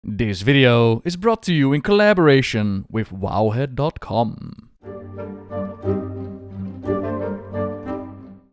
This video is brought to you in collaboration with wowhead.com.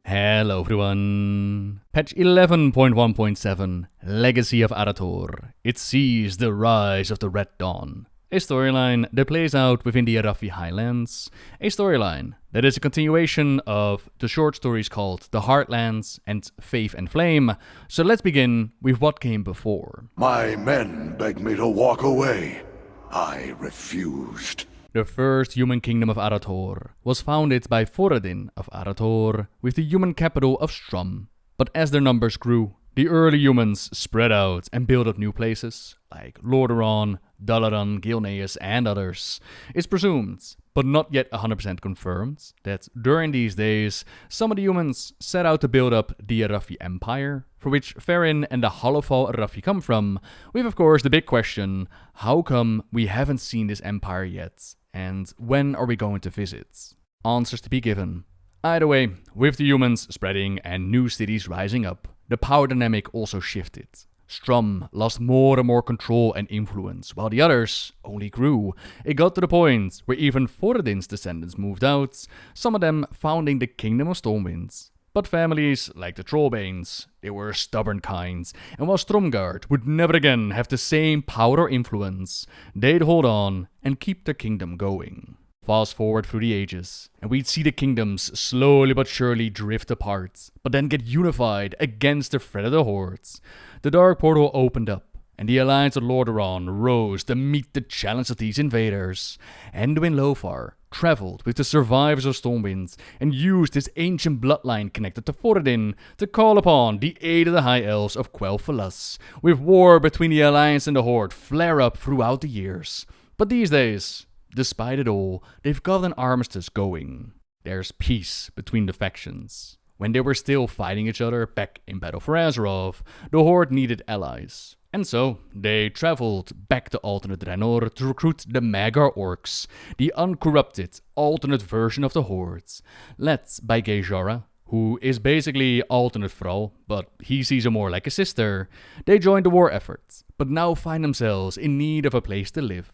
Hello everyone! Patch 11.1.7 Legacy of Arathor. It sees the rise of the Red Dawn. A storyline that plays out within the Arathi Highlands. A storyline that is a continuation of the short stories called The Heartlands and Faith and Flame. So let's begin with what came before. My men begged me to walk away. I refused. The first human kingdom of Arathor was founded by Thoradin of Arathor with the human capital of Strum. But as their numbers grew, the early humans spread out and built up new places, like Lordaeron, Dalaran, Gilneas and others. It's presumed, but not yet 100% confirmed, that during these days, some of the humans set out to build up the Arathi Empire, for which Farron and the Hollowfall Arathi come from, with of course the big question, how come we haven't seen this empire yet, and when are we going to visit? Answers to be given. Either way, with the humans spreading and new cities rising up, the power dynamic also shifted. Strum lost more and more control and influence, while the others only grew. It got to the point where even Thoradin's descendants moved out, some of them founding the Kingdom of Stormwind. But families like the Trollbanes, they were stubborn kinds, and while Stromgarde would never again have the same power or influence, they'd hold on and keep their kingdom going. Fast forward through the ages, and we'd see the kingdoms slowly but surely drift apart, but then get unified against the threat of the hordes. The Dark Portal opened up, and the Alliance of Lordaeron rose to meet the challenge of these invaders. Anduin Lothar traveled with the survivors of Stormwind and used his ancient bloodline connected to Thoradin to call upon the aid of the High Elves of Quel'Thalas, with war between the Alliance and the Horde flare up throughout the years. But these days, despite it all, they've got an armistice going. There's peace between the factions. When they were still fighting each other back in Battle for Azeroth, the Horde needed allies. And so, they traveled back to alternate Draenor to recruit the Magar orcs, the uncorrupted alternate version of the Horde, led by Xal'atath, who is basically alternate Thrall, but he sees her more like a sister. They joined the war effort, but now find themselves in need of a place to live.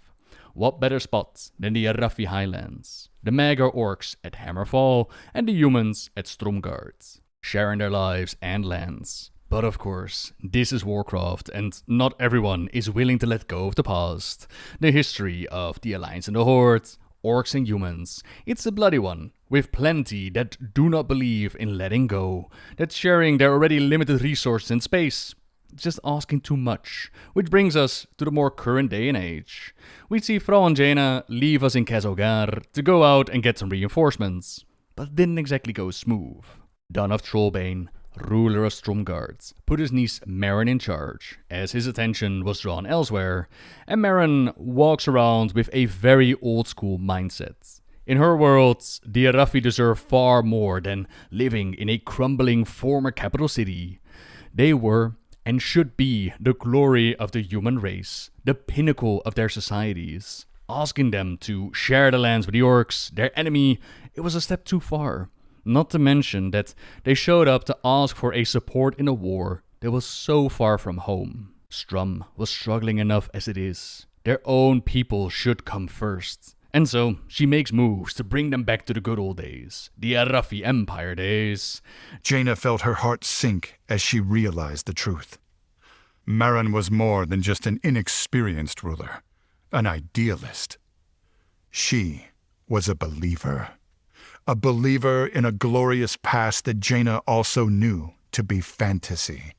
What better spot than the Arathi Highlands? The Magar orcs at Hammerfall and the humans at Stromgarde, sharing their lives and lands. But of course, this is Warcraft, and not everyone is willing to let go of the past. The history of the Alliance and the Horde, orcs and humans, it's a bloody one, with plenty that do not believe in letting go, that sharing their already limited resources in space. Just asking too much, which brings us to the more current day and age. We see Thrall and Jaina leave us in Khazalgar to go out and get some reinforcements, but it didn't exactly go smooth. Don of Trollbane, ruler of Stromgarde, put his niece Meryn in charge, as his attention was drawn elsewhere, and Meryn walks around with a very old school mindset. In her world, the Arathi deserve far more than living in a crumbling former capital city. They were and should be the glory of the human race, the pinnacle of their societies. Asking them to share the lands with the orcs, their enemy, it was a step too far. Not to mention that they showed up to ask for a support in a war that was so far from home. Strum was struggling enough as it is. Their own people should come first. And so, she makes moves to bring them back to the good old days, the Arathi Empire days. Jaina felt her heart sink as she realized the truth. Meryn was more than just an inexperienced ruler, an idealist. She was a believer in a glorious past that Jaina also knew to be fantasy.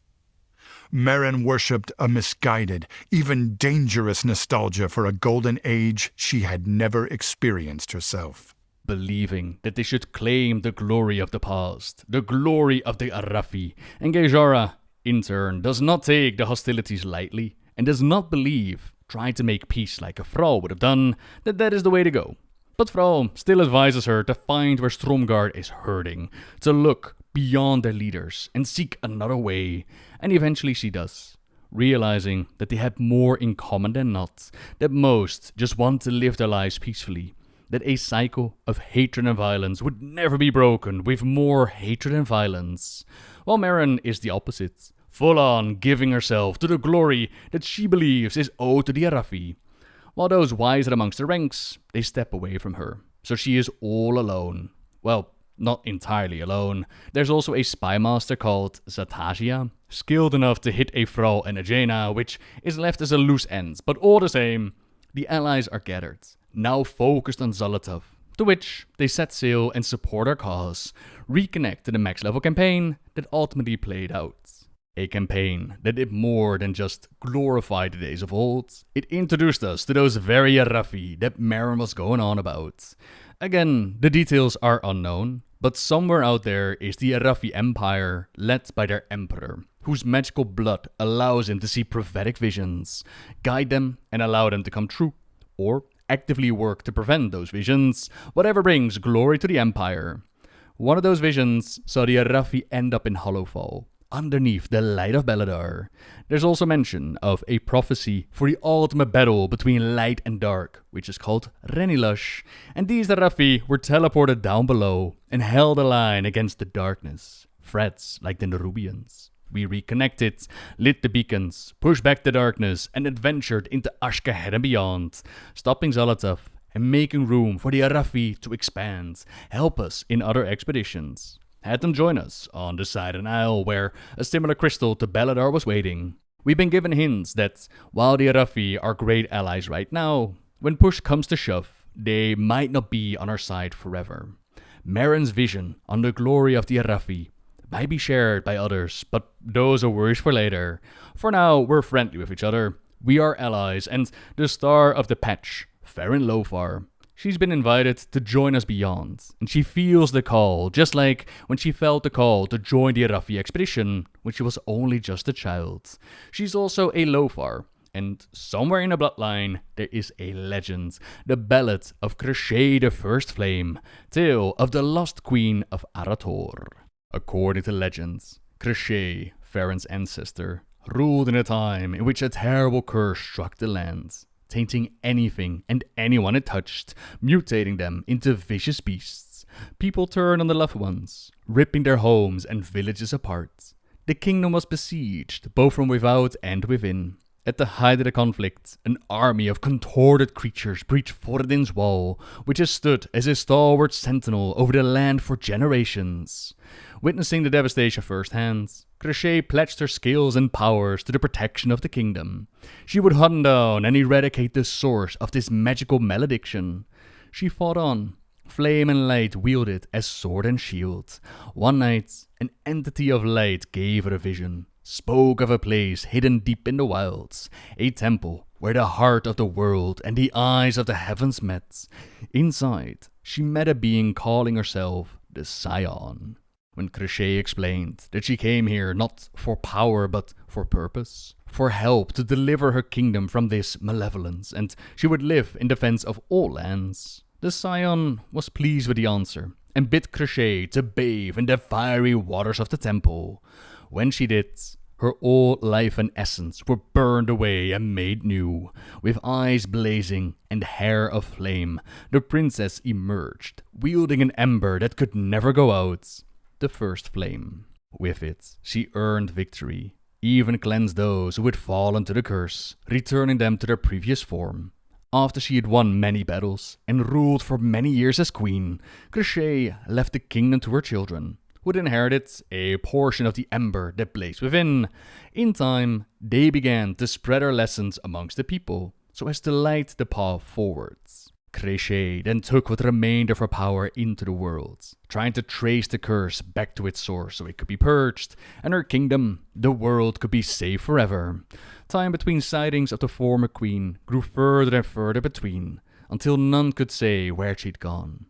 Meryn worshipped a misguided, even dangerous nostalgia for a golden age she had never experienced herself. Believing that they should claim the glory of the past, the glory of the Arathi, and Xal'atath, in turn, does not take the hostilities lightly, and does not believe, trying to make peace like a Thrall would have done, that that is the way to go. But Thrall still advises her to find where Stromgarde is hurting, to look beyond their leaders and seek another way, and eventually she does, realizing that they have more in common than not, that most just want to live their lives peacefully, that a cycle of hatred and violence would never be broken with more hatred and violence. While Meryn is the opposite, full on giving herself to the glory that she believes is owed to the Arathi. While those wiser amongst the ranks, they step away from her, so she is all alone. Well, not entirely alone. There's also a spy master called Xal'atath, skilled enough to hit a Thrall and a Jaina, which is left as a loose end, but all the same, the allies are gathered, now focused on Xal'atath, to which they set sail and support our cause, reconnect to the max level campaign that ultimately played out. A campaign that did more than just glorify the days of old. It introduced us to those very Arathi that Meryn was going on about. Again, the details are unknown, but somewhere out there is the Arathi Empire, led by their emperor, whose magical blood allows him to see prophetic visions, guide them and allow them to come true, or actively work to prevent those visions, whatever brings glory to the Empire. One of those visions saw the Arathi end up in Hollowfall, underneath the light of Beledar. There's also mention of a prophecy for the ultimate battle between light and dark, which is called Renilush, and these Arathi were teleported down below and held a line against the darkness, threats like the Nerubians. We reconnected, lit the beacons, pushed back the darkness, and adventured into Ashkahed and beyond, stopping Xal'atath and making room for the Arathi to expand, help us in other expeditions. Had them join us on the side of an isle where a similar crystal to Beledar was waiting. We've been given hints that while the Arathi are great allies right now, when push comes to shove, they might not be on our side forever. Meryn's vision on the glory of the Arathi might be shared by others, but those are worries for later. For now, we're friendly with each other, we are allies, and the star of the patch, Farron Lofar, she's been invited to join us beyond, and she feels the call, just like when she felt the call to join the Arathi expedition when she was only just a child. She's also a Lofar, and somewhere in the bloodline there is a legend, the ballad of Crochet the First Flame, tale of the lost queen of Arathor. According to legends, Crochet, Farron's ancestor, ruled in a time in which a terrible curse struck the land, tainting anything and anyone it touched, mutating them into vicious beasts. People turned on their loved ones, ripping their homes and villages apart. The kingdom was besieged, both from without and within. At the height of the conflict, an army of contorted creatures breached Thoradin's wall, which has stood as a stalwart sentinel over the land for generations. Witnessing the devastation firsthand, Crochet pledged her skills and powers to the protection of the kingdom. She would hunt down and eradicate the source of this magical malediction. She fought on, flame and light wielded as sword and shield. One night, an entity of light gave her a vision, spoke of a place hidden deep in the wilds, a temple where the heart of the world and the eyes of the heavens met. Inside, she met a being calling herself the Scion. When Crochet explained that she came here not for power but for purpose, for help to deliver her kingdom from this malevolence, and she would live in defense of all lands, the Scion was pleased with the answer and bid Crochet to bathe in the fiery waters of the temple. When she did, her old life and essence were burned away and made new. With eyes blazing and hair of flame, the princess emerged, wielding an ember that could never go out, the first flame. With it, she earned victory, even cleansed those who had fallen to the curse, returning them to their previous form. After she had won many battles and ruled for many years as queen, Crochet left the kingdom to her children, who had inherited a portion of the ember that blazed within. In time, they began to spread her lessons amongst the people, so as to light the path forwards. Crochet then took what remained of her power into the world, trying to trace the curse back to its source so it could be purged, and her kingdom, the world, could be saved forever. Time between sightings of the former queen grew further and further between, until none could say where she'd gone.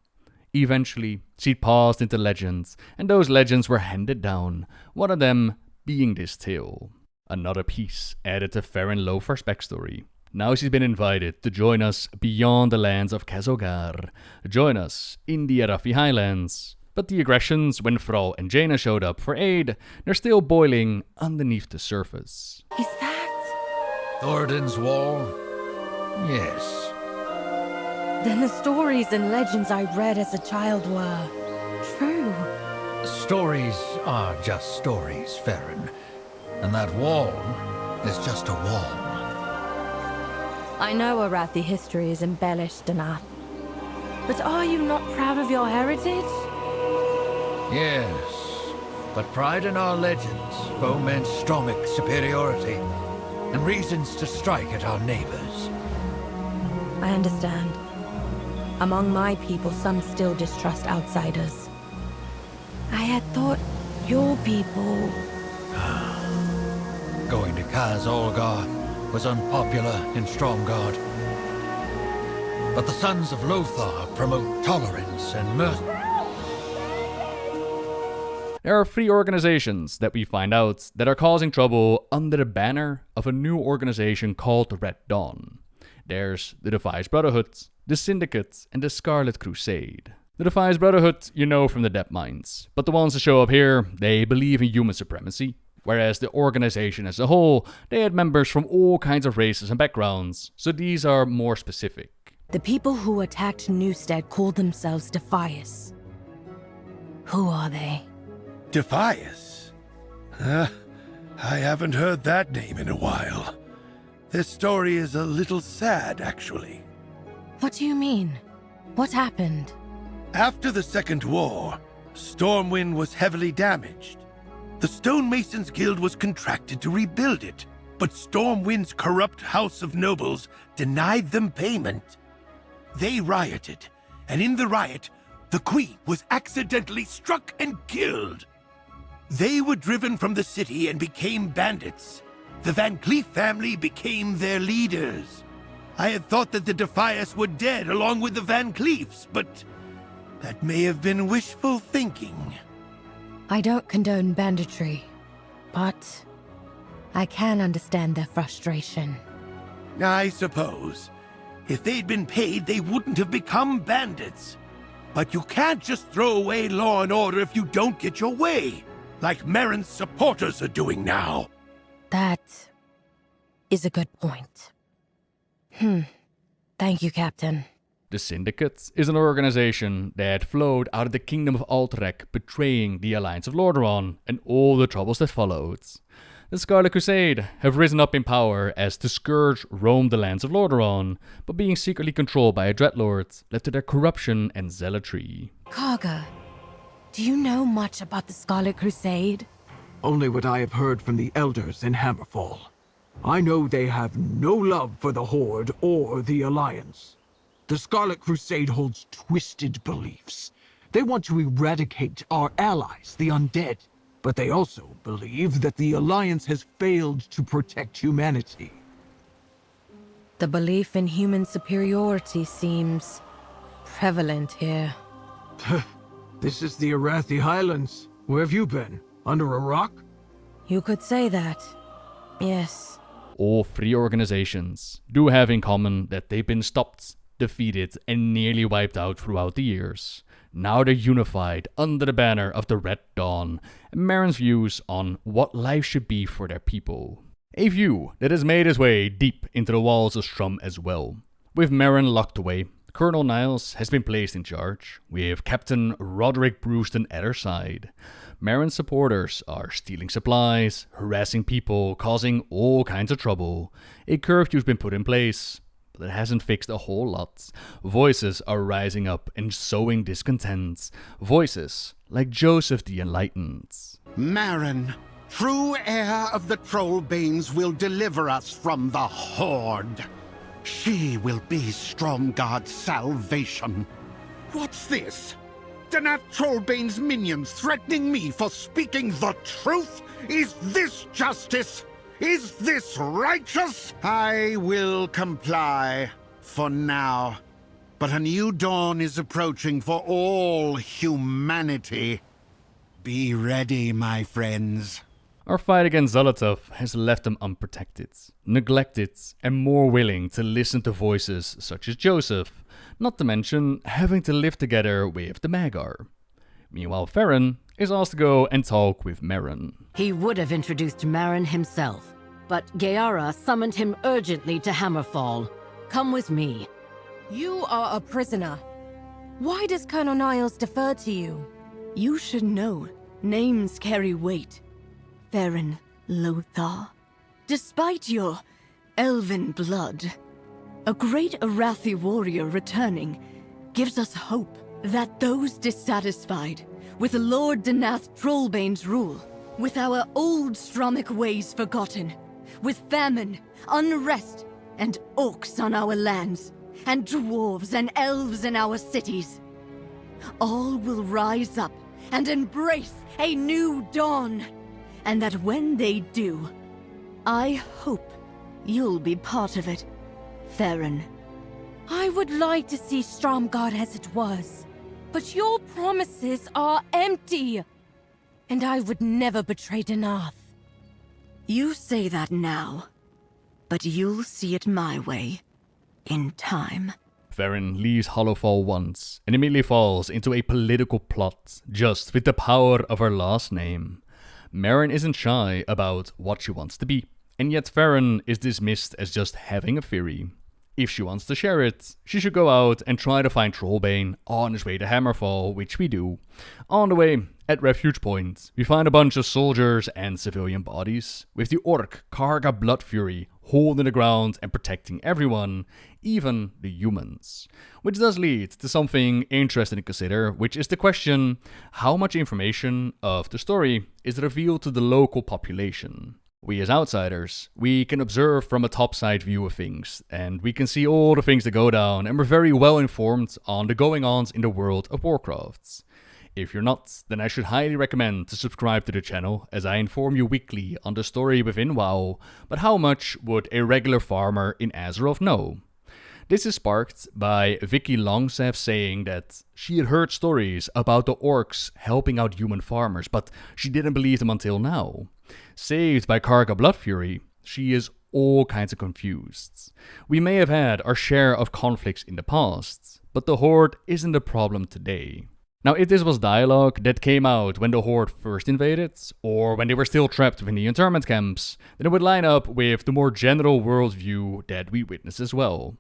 Eventually, she'd passed into legends, and those legends were handed down, one of them being this tale. Another piece added to Farron Lofar's backstory. Now she's been invited to join us beyond the lands of Khazhogar, join us in the Arathi Highlands. But the aggressions when Thrall and Jaina showed up for aid, they're still boiling underneath the surface. Is that? Thoradin's Wall? Yes. Then the stories and legends I read as a child were true. Stories are just stories, Farron. And that wall is just a wall. I know Arathi history is embellished, Xal'atath. But are you not proud of your heritage? Yes, but pride in our legends foments stromic superiority and reasons to strike at our neighbors. I understand. Among my people, some still distrust outsiders. I had thought your people... Going to Kaz Olgar was unpopular in Stromgarde. But the Sons of Lothar promote tolerance and mercy. There are 3 organizations that we find out that are causing trouble under the banner of a new organization called the Red Dawn. There's the Defias Brotherhood, the Syndicate, and the Scarlet Crusade. The Defias Brotherhood you know from the Dead Mines, but the ones that show up here, they believe in human supremacy, whereas the organization as a whole, they had members from all kinds of races and backgrounds, so these are more specific. The people who attacked Newstead called themselves Defias. Who are they? Defias? I haven't heard that name in a while. This story is a little sad, actually. What do you mean? What happened? After the Second War, Stormwind was heavily damaged. The Stonemasons Guild was contracted to rebuild it, but Stormwind's corrupt House of Nobles denied them payment. They rioted, and in the riot, the Queen was accidentally struck and killed. They were driven from the city and became bandits. The Van Cleef family became their leaders. I had thought that the Defias were dead along with the Van Cleefs, but that may have been wishful thinking. I don't condone banditry, but I can understand their frustration. I suppose. If they'd been paid, they wouldn't have become bandits. But you can't just throw away law and order if you don't get your way, like Merrin's supporters are doing now. That is a good point. Thank you, Captain. The Syndicate is an organization that flowed out of the Kingdom of Alterac, betraying the Alliance of Lordaeron and all the troubles that followed. The Scarlet Crusade have risen up in power as the Scourge roamed the lands of Lordaeron, but being secretly controlled by a Dreadlord led to their corruption and zealotry. Karga, do you know much about the Scarlet Crusade? Only what I have heard from the elders in Hammerfall. I know they have no love for the Horde or the Alliance. The Scarlet Crusade holds twisted beliefs. They want to eradicate our allies, the undead. But they also believe that the Alliance has failed to protect humanity. The belief in human superiority seems prevalent here. This is the Arathi Highlands. Where have you been? Under a rock? You could say that. Yes. All 3 organizations do have in common that they've been stopped, defeated, and nearly wiped out throughout the years. Now they're unified under the banner of the Red Dawn, and Merrin's views on what life should be for their people. A view that has made its way deep into the walls of Strum as well. With Merrin locked away, Colonel Niles has been placed in charge, with Captain Roderick Brewston at her side. Merrin's supporters are stealing supplies, harassing people, causing all kinds of trouble. A curfew's been put in place, but it hasn't fixed a whole lot. Voices are rising up and sowing discontent. Voices like Joseph the Enlightened. Merrin, true heir of the Trollbanes, will deliver us from the Horde. She will be Stromgarde's salvation. What's this? Danat Trollbane's minions threatening me for speaking the truth? Is this justice? Is this righteous? I will comply, for now. But a new dawn is approaching for all humanity. Be ready, my friends. Our fight against Xal'atath has left them unprotected, neglected, and more willing to listen to voices such as Joseph, not to mention having to live together with the Magar. Meanwhile, Farron is asked to go and talk with Merrin. He would have introduced Merrin himself, but Gaara summoned him urgently to Hammerfall. Come with me. You are a prisoner. Why does Colonel Niles defer to you? You should know. Names carry weight. Farron, Lothar. Despite your elven blood, a great Arathi warrior returning gives us hope that those dissatisfied with Lord Danath Trollbane's rule, with our old Stromic ways forgotten, with famine, unrest, and orcs on our lands, and dwarves and elves in our cities, all will rise up and embrace a new dawn. And that when they do, I hope you'll be part of it, Theron. I would like to see Stromgarde as it was, but your promises are empty. And I would never betray Danath. You say that now, but you'll see it my way, in time. Theron leaves Hollowfall once, and immediately falls into a political plot, just with the power of her last name. Meryn isn't shy about what she wants to be, and yet Theron is dismissed as just having a theory. If she wants to share it, she should go out and try to find Trollbane on his way to Hammerfall, which we do. On the way, at Refuge Point, we find a bunch of soldiers and civilian bodies, with the orc Karga Bloodfury holding the ground and protecting everyone, even the humans. Which does lead to something interesting to consider, which is the question, how much information of the story is revealed to the local population? We as outsiders, we can observe from a topside view of things, and we can see all the things that go down, and we're very well informed on the going-ons in the world of Warcraft. If you're not, then I should highly recommend to subscribe to the channel, as I inform you weekly on the story within WoW, but how much would a regular farmer in Azeroth know? This is sparked by Vicky Longseth saying that she had heard stories about the orcs helping out human farmers, but she didn't believe them until now. Saved by Karga Bloodfury, she is all kinds of confused. We may have had our share of conflicts in the past, but the Horde isn't a problem today. Now, if this was dialogue that came out when the Horde first invaded, or when they were still trapped within the internment camps, then it would line up with the more general worldview that we witness as well.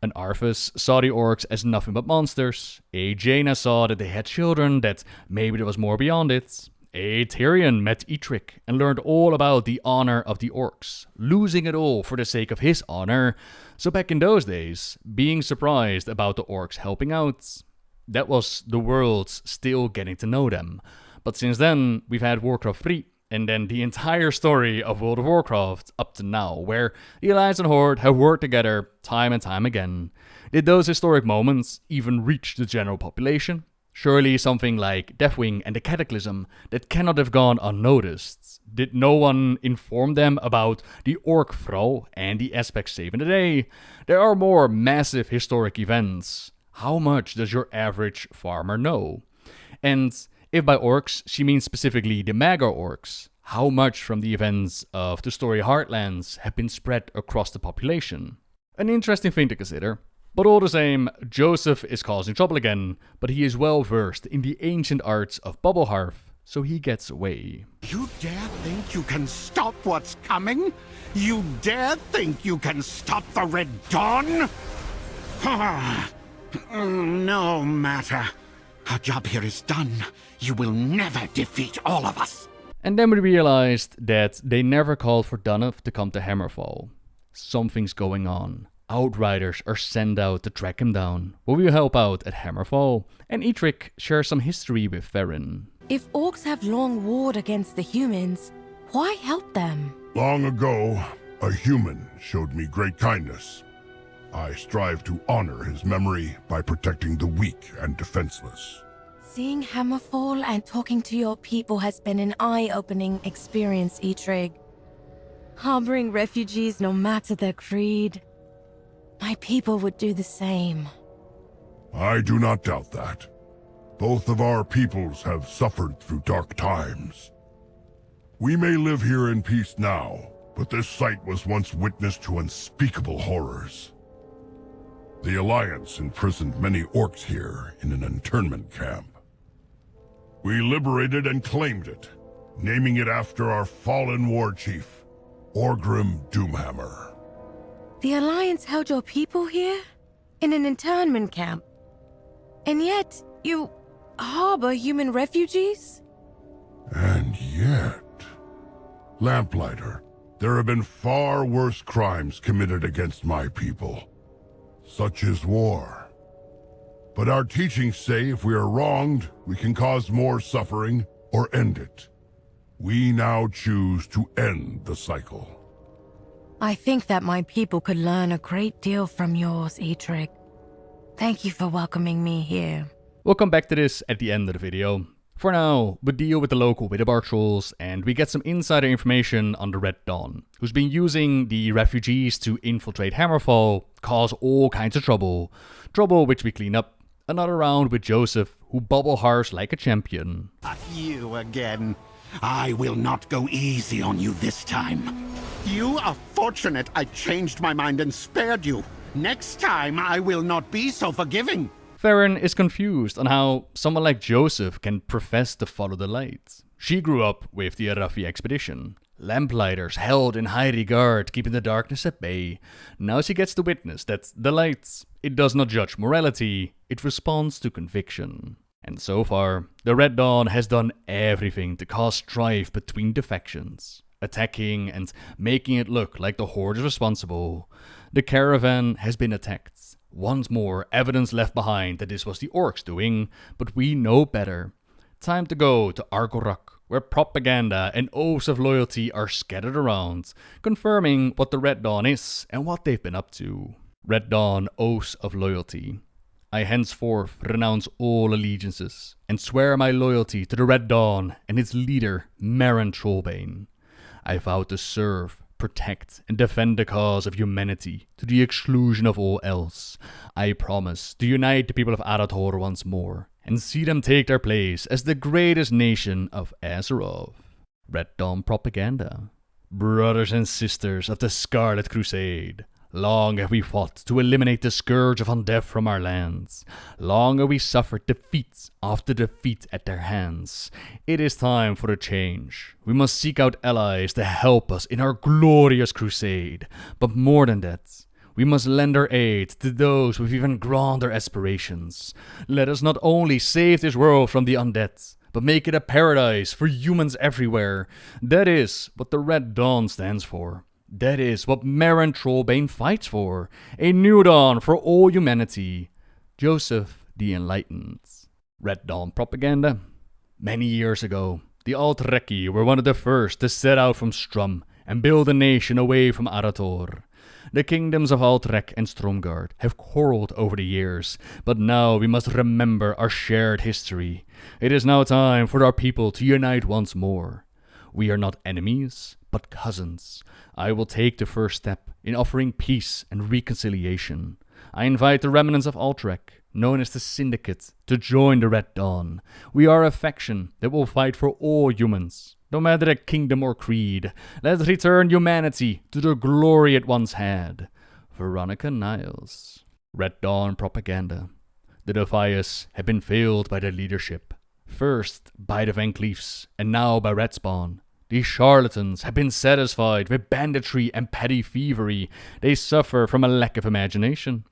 An Arthas saw the orcs as nothing but monsters, a Jaina saw that they had children, that maybe there was more beyond it. A Tyrion met Eitrigg and learned all about the honor of the orcs, losing it all for the sake of his honor. So back in those days, being surprised about the orcs helping out, that was the world's still getting to know them. But since then, we've had Warcraft 3, and then the entire story of World of Warcraft up to now, where the Alliance and Horde have worked together time and time again. Did those historic moments even reach the general population? Surely something like Deathwing and the Cataclysm that cannot have gone unnoticed. Did no one inform them about the Orc Thrall and the aspects saving the day? There are more massive historic events. How much does your average farmer know? And if by orcs she means specifically the Magor orcs, how much from the events of the story Heartlands have been spread across the population? An interesting thing to consider. But all the same, Joseph is causing trouble again, but he is well versed in the ancient arts of Bubble Hearth, so he gets away. You dare think you can stop what's coming? You dare think you can stop the Red Dawn? No matter. Our job here is done. You will never defeat all of us. And then we realized that they never called for Danath to come to Hammerfall. Something's going on. Outriders are sent out to track him down. Will you help out at Hammerfall? And Eitrigg shares some history with Theron. If orcs have long warred against the humans, why help them? Long ago, a human showed me great kindness. I strive to honor his memory by protecting the weak and defenseless. Seeing Hammerfall and talking to your people has been an eye-opening experience, Eitrigg. Harboring refugees no matter their creed. My people would do the same. I do not doubt that. Both of our peoples have suffered through dark times. We may live here in peace now, but this site was once witness to unspeakable horrors. The Alliance imprisoned many orcs here in an internment camp. We liberated and claimed it, naming it after our fallen war chief, Orgrim Doomhammer. The Alliance held your people here? In an internment camp? And yet, you harbor human refugees? And yet... Lamplighter, there have been far worse crimes committed against my people. Such is war. But our teachings say if we are wronged, we can cause more suffering or end it. We now choose to end the cycle. I think that my people could learn a great deal from yours, Eitrigg. Thank you for welcoming me here. We'll come back to this at the end of the video. For now, we deal with the local Widowbark trolls, and we get some insider information on the Red Dawn, who's been using the refugees to infiltrate Hammerfall, cause all kinds of trouble. Trouble which we clean up. Another round with Joseph, who bubble harsh like a champion. You again. I will not go easy on you this time. You are fortunate I changed my mind and spared you. Next time, I will not be so forgiving. Farron is confused on how someone like Joseph can profess to follow the light. She grew up with the Arathi expedition. Lamplighters held in high regard, keeping the darkness at bay. Now she gets to witness that the light, it does not judge morality, it responds to conviction. And so far, the Red Dawn has done everything to cause strife between the factions, attacking and making it look like the Horde is responsible. The caravan has been attacked. Once more, evidence left behind that this was the orcs doing, but we know better. Time to go to Argorok, where propaganda and oaths of loyalty are scattered around, confirming what the Red Dawn is and what they've been up to. Red Dawn Oaths of Loyalty. I henceforth renounce all allegiances, and swear my loyalty to the Red Dawn and its leader, Meryn Trollbane. I vow to serve, protect, and defend the cause of humanity to the exclusion of all else. I promise to unite the people of Arathor once more, and see them take their place as the greatest nation of Azeroth. Red Dawn Propaganda. Brothers and sisters of the Scarlet Crusade, long have we fought to eliminate the scourge of undeath from our lands. Long have we suffered defeat after defeat at their hands. It is time for a change. We must seek out allies to help us in our glorious crusade. But more than that, we must lend our aid to those with even grander aspirations. Let us not only save this world from the undead, but make it a paradise for humans everywhere. That is what the Red Dawn stands for. That is what Meryn Trollbane fights for. A new dawn for all humanity. Joseph the Enlightened. Red Dawn Propaganda. Many years ago, the Altrekki were one of the first to set out from Strum and build a nation away from Arathor. The kingdoms of Altreck and Stromgarde have quarreled over the years, but now we must remember our shared history. It is now time for our people to unite once more. We are not enemies, but cousins. I will take the first step in offering peace and reconciliation. I invite the remnants of Altreck, known as the Syndicate, to join the Red Dawn. We are a faction that will fight for all humans, no matter their kingdom or creed. Let's return humanity to the glory it once had. Veronica Niles. Red Dawn Propaganda. The Defias have been failed by their leadership. First by the Van Cleefs, and now by Redspawn. These charlatans have been satisfied with banditry and petty thievery. They suffer from a lack of imagination.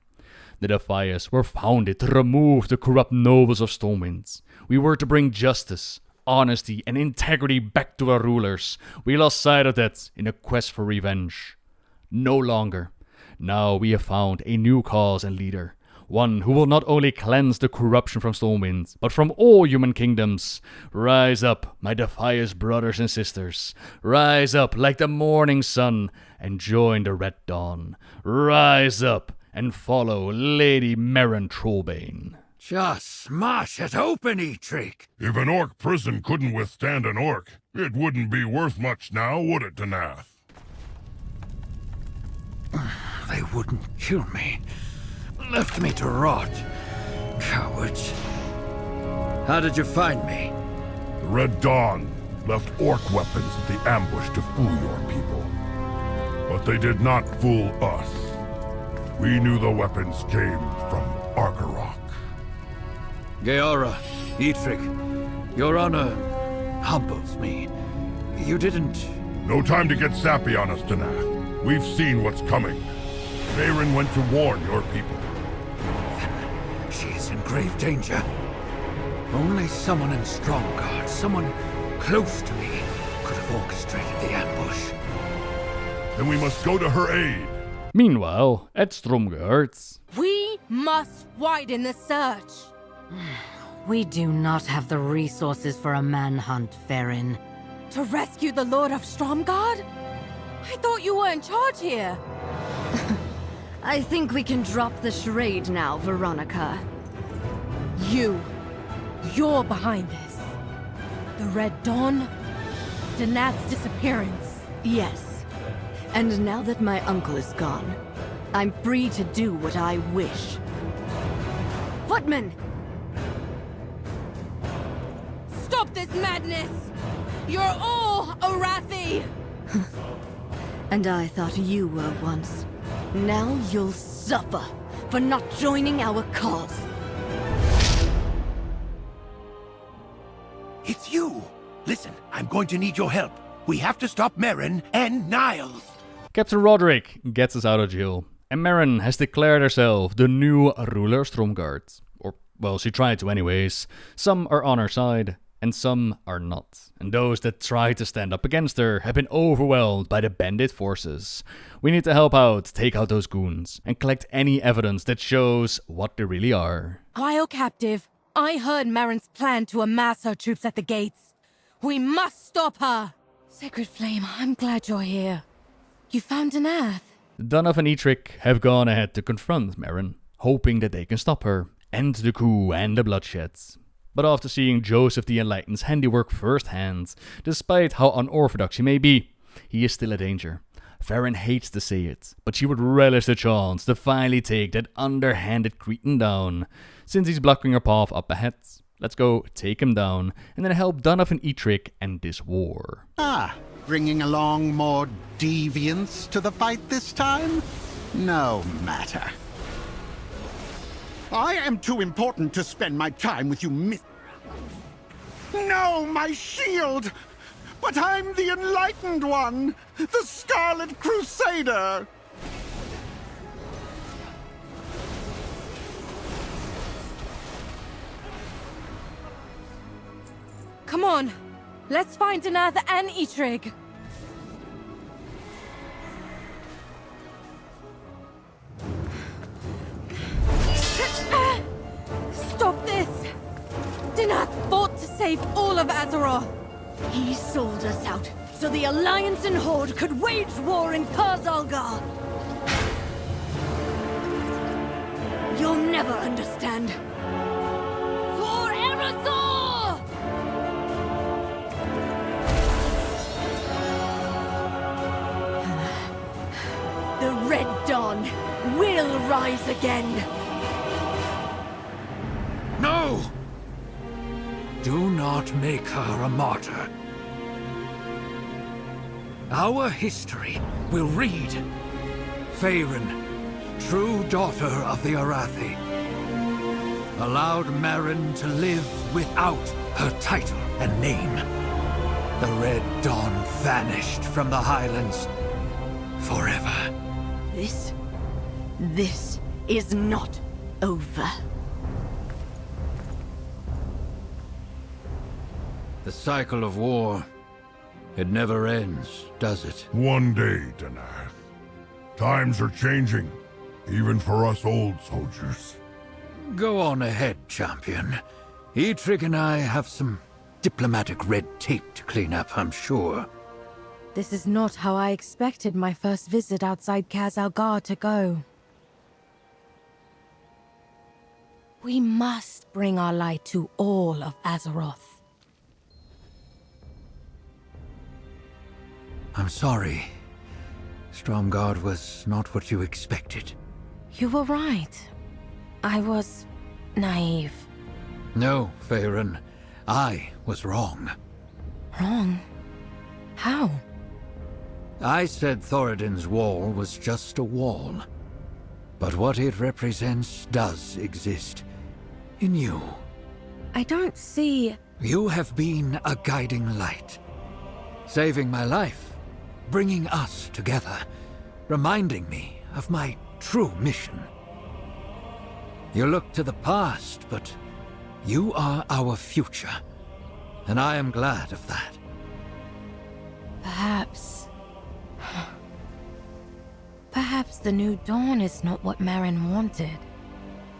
The Defias were founded to remove the corrupt nobles of Stormwind. We were to bring justice, honesty, and integrity back to our rulers. We lost sight of that in a quest for revenge. No longer. Now we have found a new cause and leader. One who will not only cleanse the corruption from Stormwind, but from all human kingdoms. Rise up, my Defias brothers and sisters. Rise up like the morning sun and join the Red Dawn. Rise up and follow Lady Meryn Trollbane. Just smash it open, Eitrigg. If an orc prison couldn't withstand an orc, it wouldn't be worth much now, would it, Danath? They wouldn't kill me. Left me to rot. Cowards. How did you find me? The Red Dawn left orc weapons at the ambush to fool your people. But they did not fool us. We knew the weapons came from Argorok. Geara, Eitrigg, your honor humbles me. You didn't... No time to get sappy on us, Danath. We've seen what's coming. Meryn went to warn your people. Then she is in grave danger. Only someone in Stromgarde, someone close to me, could have orchestrated the ambush. Then we must go to her aid. Meanwhile, at Stromgards, We must widen the search. We do not have the resources for a manhunt, Farron. To rescue the Lord of Stromgard? I thought you were in charge here. I think we can drop the charade now, Veronica. You're behind this. The Red Dawn? Danath's disappearance. Yes. And now that my uncle is gone, I'm free to do what I wish. Footman! Stop this madness! You're all Arathi! And I thought you were once. Now you'll suffer for not joining our cause. It's you! Listen, I'm going to need your help. We have to stop Merrin and Niles. Captain Roderick gets us out of jail, and Merrin has declared herself the new ruler of Stromgarde. Or, well, she tried to anyways. Some are on her side, and some are not. And those that try to stand up against her have been overwhelmed by the bandit forces. We need to help out, take out those goons, and collect any evidence that shows what they really are. While captive, I heard Merrin's plan to amass her troops at the gates. We must stop her! Sacred Flame, I'm glad you're here. You found Danath. Dunoff and Eitric have gone ahead to confront Merrin, hoping that they can stop her, end the coup and the bloodsheds. But after seeing Joseph the Enlightened's handiwork firsthand, despite how unorthodox he may be, he is still a danger. Farron hates to say it, but she would relish the chance to finally take that underhanded cretin down. Since he's blocking her path up ahead, let's go take him down, and then help Dunoff and Eitric end this war. Bringing along more deviants to the fight this time? No matter. I am too important to spend my time with you No, my shield! But I'm the Enlightened One! The Scarlet Crusader! Come on, let's find Danath and Eitric. Stop this! Danath fought to save all of Azeroth. He sold us out so the Alliance and Horde could wage war in Parzalgar. You'll never understand. For Arathor! The Red Dawn will rise again. No! Do not make her a martyr. Our history will read Farron, true daughter of the Arathi, allowed Merrin to live without her title and name. The Red Dawn vanished from the Highlands forever. This is not over. The cycle of war, it never ends, does it? One day, Danath. Times are changing, even for us old soldiers. Go on ahead, champion. Eitric and I have some diplomatic red tape to clean up, I'm sure. This is not how I expected my first visit outside Khazalgar to go. We must bring our light to all of Azeroth. I'm sorry. Stromgarde was not what you expected. You were right. I was naive. No, Farron. I was wrong. Wrong? How? I said Thoradin's wall was just a wall. But what it represents does exist. In you. I don't see... You have been a guiding light. Saving my life. Bringing us together. Reminding me of my true mission. You look to the past, but you are our future. And I am glad of that. Perhaps... Perhaps the new dawn is not what Marin wanted,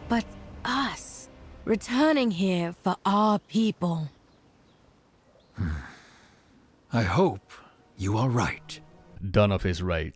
but us, returning here for our people. I hope you are right. Done is right.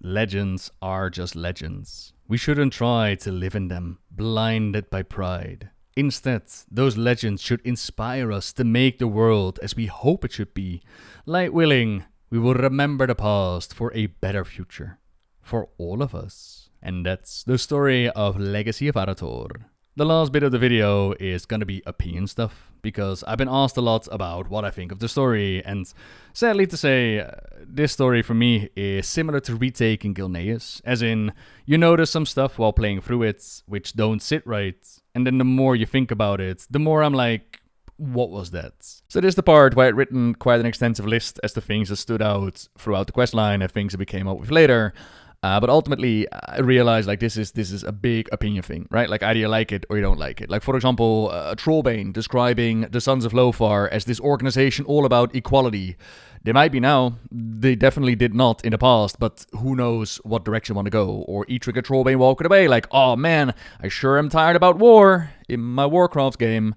Legends are just legends. We shouldn't try to live in them, blinded by pride. Instead, those legends should inspire us to make the world as we hope it should be. Light willing, we will remember the past for a better future. For all of us. And that's the story of Legacy of Arathor. The last bit of the video is gonna be opinion stuff, because I've been asked a lot about what I think of the story, and sadly to say, this story for me is similar to retaking Gilneas, as in, you notice some stuff while playing through it, which don't sit right, and then the more you think about it, the more I'm like, what was that? So this is the part where I'd written quite an extensive list as to things that stood out throughout the questline and things that we came up with later. But ultimately, I realized like this is a big opinion thing, right? Like either you like it or you don't like it. Like for example, Trollbane describing the Sons of Lothar as this organization all about equality. They might be now. They definitely did not in the past, but who knows what direction want to go. Or Eitrigg and Trollbane walking away like, oh man, I sure am tired about war in my Warcraft game.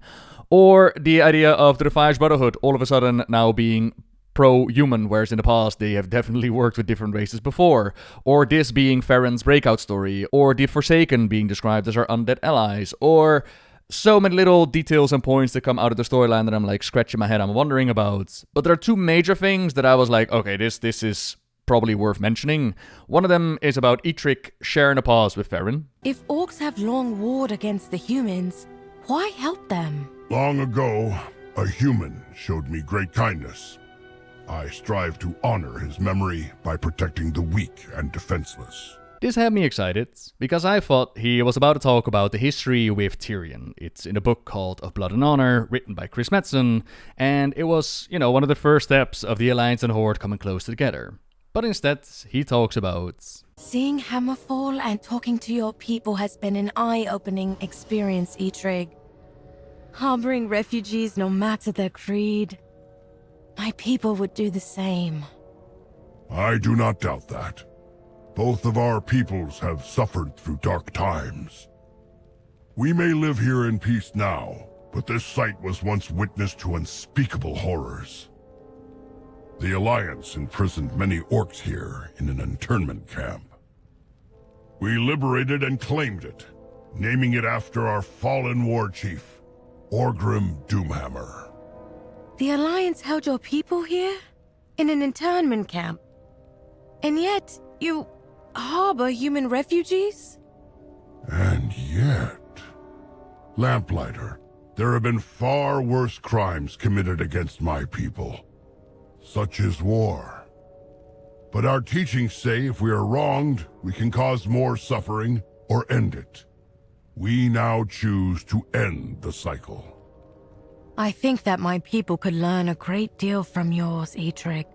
Or the idea of the Defiance Brotherhood all of a sudden now being pro-human, whereas in the past they have definitely worked with different races before. Or this being Farron's breakout story, or the Forsaken being described as our undead allies, or so many little details and points that come out of the storyline that I'm like scratching my head, I'm wondering about. But there are two major things that I was like, okay, this is probably worth mentioning. One of them is about Eitrigg sharing a pause with Farron. If orcs have long warred against the humans, why help them? Long ago, a human showed me great kindness. I strive to honor his memory by protecting the weak and defenseless. This had me excited, because I thought he was about to talk about the history with Tyrion. It's in a book called Of Blood and Honor, written by Chris Metzen, and it was, one of the first steps of the Alliance and Horde coming closer together. But instead, he talks about... Seeing Hammerfall and talking to your people has been an eye-opening experience, Eitrigg. Harboring refugees no matter their creed. My people would do the same. I do not doubt that. Both of our peoples have suffered through dark times. We may live here in peace now, but this site was once witness to unspeakable horrors. The Alliance imprisoned many orcs here in an internment camp. We liberated and claimed it, naming it after our fallen war chief, Orgrim Doomhammer. The Alliance held your people here? In an internment camp? And yet, you harbor human refugees? And yet... Lamplighter, there have been far worse crimes committed against my people. Such is war. But our teachings say if we are wronged, we can cause more suffering or end it. We now choose to end the cycle. I think that my people could learn a great deal from yours, Eitrigg.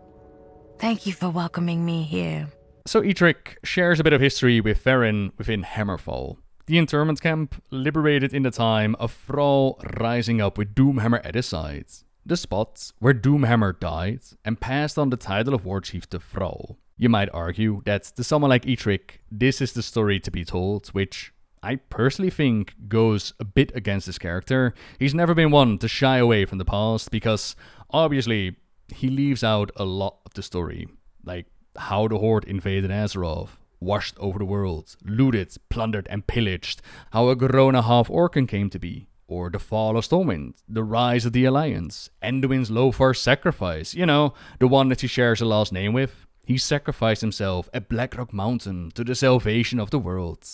Thank you for welcoming me here. So Eitrigg shares a bit of history with Farron within Hammerfall. The internment camp liberated in the time of Thrall rising up with Doomhammer at his side. The spot where Doomhammer died and passed on the title of Warchief to Thrall. You might argue that to someone like Eitrigg, this is the story to be told, which I personally think goes a bit against his character. He's never been one to shy away from the past, because obviously he leaves out a lot of the story. Like how the Horde invaded Azeroth, washed over the world, looted, plundered and pillaged, how a Garona half-Orcan came to be, or the fall of Stormwind, the rise of the Alliance, Anduin's Lothar's sacrifice, the one that he shares a last name with. He sacrificed himself at Blackrock Mountain to the salvation of the world.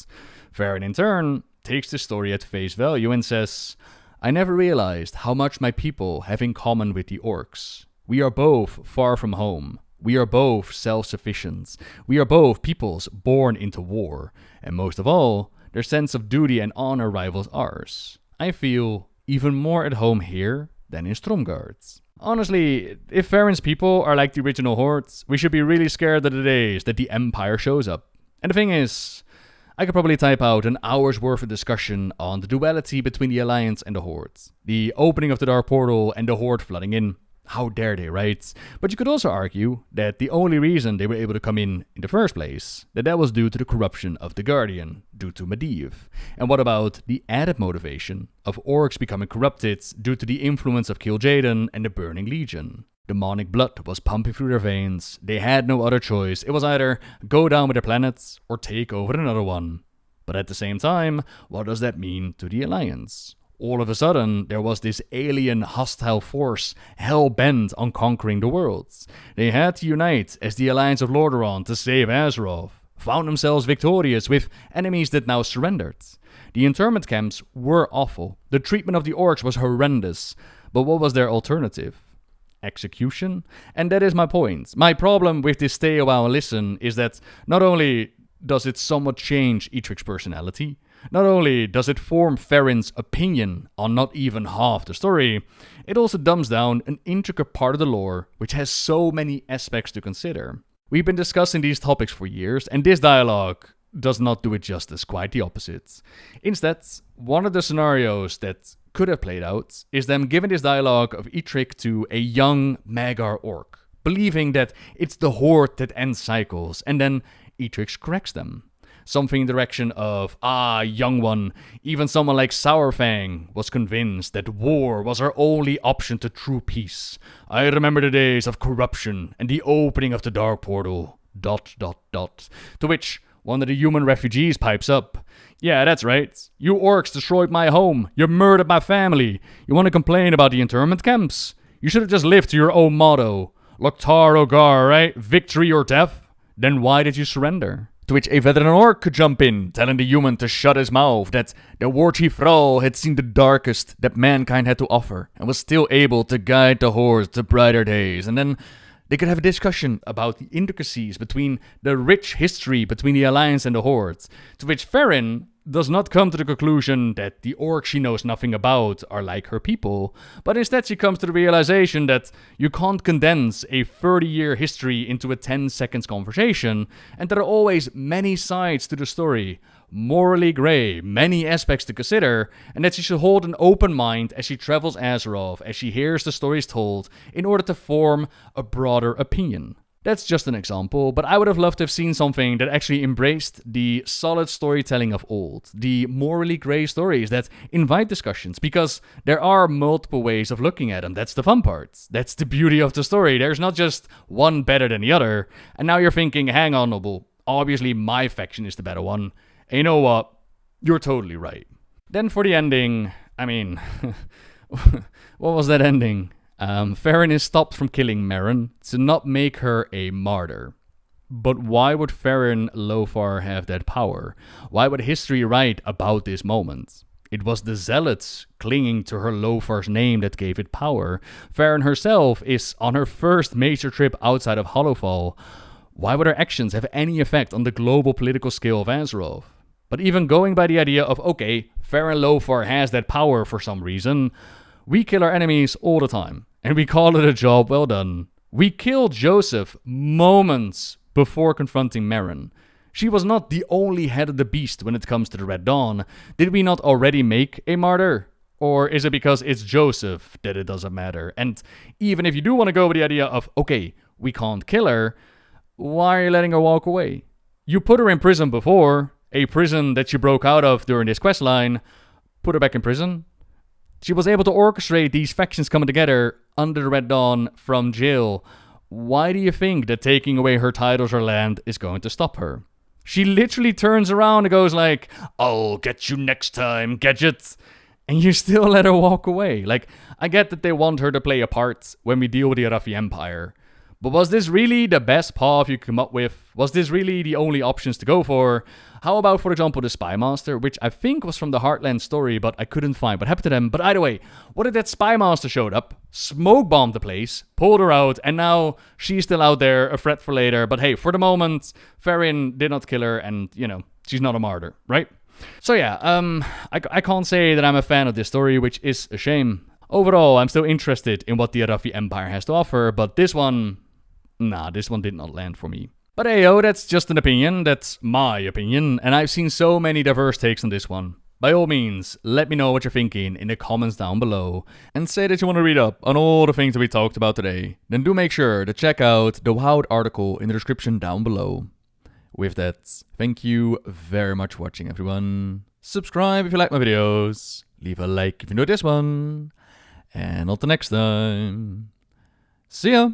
Farron, in turn, takes the story at face value and says, I never realized how much my people have in common with the orcs. We are both far from home. We are both self-sufficient. We are both peoples born into war. And most of all, their sense of duty and honor rivals ours. I feel even more at home here than in Stromgarde. Honestly, if Farron's people are like the original Hordes, we should be really scared of the days that the Empire shows up. And the thing is, I could probably type out an hour's worth of discussion on the duality between the Alliance and the Horde. The opening of the Dark Portal and the Horde flooding in. How dare they, right? But you could also argue that the only reason they were able to come in the first place, that was due to the corruption of the Guardian, due to Medivh. And what about the added motivation of orcs becoming corrupted due to the influence of Kil'jaeden and the Burning Legion? Demonic blood was pumping through their veins. They had no other choice. It was either go down with their planets or take over another one. But at the same time, what does that mean to the Alliance? All of a sudden, there was this alien hostile force hell-bent on conquering the worlds. They had to unite as the Alliance of Lordaeron to save Azeroth, found themselves victorious with enemies that now surrendered. The internment camps were awful. The treatment of the orcs was horrendous. But what was their alternative? Execution? And that is my point. My problem with this stay a while and listen is that not only does it somewhat change Eitrig's personality, not only does it form Farron's opinion on not even half the story, it also dumbs down an intricate part of the lore which has so many aspects to consider. We've been discussing these topics for years, and this dialogue does not do it justice, quite the opposite. Instead, one of the scenarios that could have played out is them giving this dialogue of Eitrig to a young Magar orc, believing that it's the Horde that ends cycles, and then Eitrig corrects them. Something in the direction of, young one, even someone like Sourfang was convinced that war was our only option to true peace. I remember the days of corruption and the opening of the Dark Portal, ... To which one of the human refugees pipes up. Yeah, that's right. You orcs destroyed my home. You murdered my family. You want to complain about the internment camps? You should have just lived to your own motto. Loktar Ogar, right? Victory or death? Then why did you surrender? To which a veteran orc could jump in, telling the human to shut his mouth, that the war chief Thrall had seen the darkest that mankind had to offer, and was still able to guide the Horde to brighter days. And then they could have a discussion about the intricacies between the rich history between the Alliance and the Horde, to which Farron does not come to the conclusion that the orcs she knows nothing about are like her people, but instead she comes to the realization that you can't condense a 30-year history into a 10-second conversation, and there are always many sides to the story, morally grey, many aspects to consider, and that she should hold an open mind as she travels Azeroth, as she hears the stories told, in order to form a broader opinion. That's just an example, but I would have loved to have seen something that actually embraced the solid storytelling of old, the morally grey stories that invite discussions, because there are multiple ways of looking at them. That's the fun part. That's the beauty of the story. There's not just one better than the other. And now you're thinking, hang on, Noble, obviously my faction is the better one. And you know what? You're totally right. Then for the ending, I mean, what was that ending? Farron is stopped from killing Merrin to not make her a martyr. But why would Farron Lothar have that power? Why would history write about this moment? It was the zealots clinging to her Lothar's name that gave it power. Farron herself is on her first major trip outside of Hollowfall. Why would her actions have any effect on the global political scale of Azeroth? But even going by the idea of, okay, Farron Lothar has that power for some reason, we kill our enemies all the time, and we call it a job well done. We killed Joseph moments before confronting Merrin. She was not the only head of the beast when it comes to the Red Dawn. Did we not already make a martyr? Or is it because it's Joseph that it doesn't matter? And even if you do want to go with the idea of, okay, we can't kill her, why are you letting her walk away? You put her in prison before, a prison that she broke out of during this questline. Put her back in prison. She was able to orchestrate these factions coming together under the Red Dawn from jail. Why do you think that taking away her titles or land is going to stop her? She literally turns around and goes like, I'll get you next time, Gadget. And you still let her walk away. Like, I get that they want her to play a part when we deal with the Arathi Empire. But was this really the best path you could come up with? Was this really the only options to go for? How about, for example, the Spy Master, which I think was from the Heartland story, but I couldn't find what happened to them. But either way, what if that Spy Master showed up, smoke bombed the place, pulled her out, and now she's still out there, a threat for later. But hey, for the moment, Farron did not kill her, and, you know, she's not a martyr, right? So yeah, I can't say that I'm a fan of this story, which is a shame. Overall, I'm still interested in what the Arathi Empire has to offer, but this one did not land for me. But hey, that's just an opinion, that's my opinion, and I've seen so many diverse takes on this one. by all means, let me know what you're thinking in the comments down below, and say that you want to read up on all the things that we talked about today. Then do make sure to check out the Wild article in the description down below. With that, thank you very much for watching, everyone. Subscribe if you like my videos, leave a like if you enjoyed this one, and until next time, see ya!